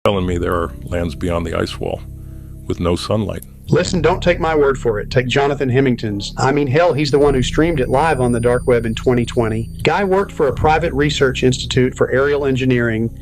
telling me there are lands beyond the ice wall with no sunlight. Listen, don't take my word for it. Take Jonathan Hemington's. I mean, hell, he's the one who streamed it live on the dark web in 2020. Guy worked for a private research institute for aerial engineering.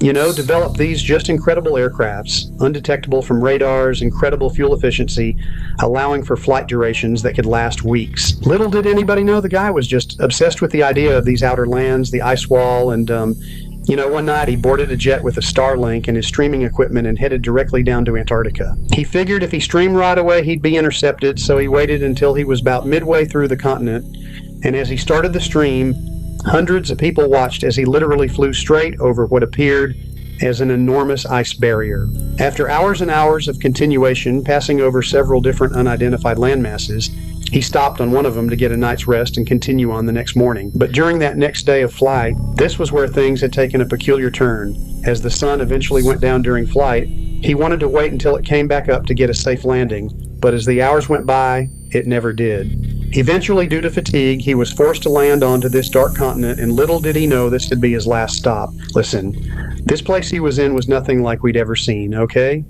Developed these just incredible aircrafts, undetectable from radars, incredible fuel efficiency, allowing for flight durations that could last weeks. Little did anybody know the guy was just obsessed with the idea of these outer lands, the ice wall, and one night he boarded a jet with a Starlink and his streaming equipment and headed directly down to Antarctica. He figured if he streamed right away, he'd be intercepted, so he waited until he was about midway through the continent, and as he started the stream, hundreds of people watched as he literally flew straight over what appeared as an enormous ice barrier. After hours and hours of continuation, passing over several different unidentified landmasses, he stopped on one of them to get a night's rest and continue on the next morning. But during that next day of flight, this was where things had taken a peculiar turn. As the sun eventually went down during flight, he wanted to wait until it came back up to get a safe landing, but as the hours went by, it never did. Eventually, due to fatigue, he was forced to land onto this dark continent, and little did he know this would be his last stop. Listen, this place he was in was nothing like we'd ever seen, okay?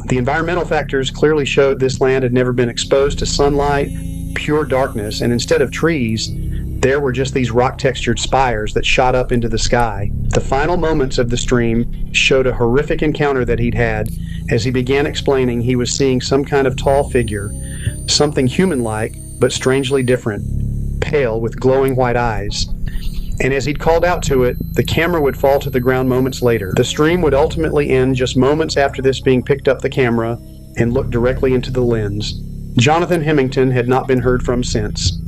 The environmental factors clearly showed this land had never been exposed to sunlight, pure darkness, and instead of trees, there were just these rock-textured spires that shot up into the sky. The final moments of the stream showed a horrific encounter that he'd had. As he began explaining, he was seeing some kind of tall figure, something human-like, but strangely different, pale with glowing white eyes. And as he'd called out to it, the camera would fall to the ground moments later. The stream would ultimately end just moments after this being picked up the camera and looked directly into the lens. Jonathan Hemington had not been heard from since.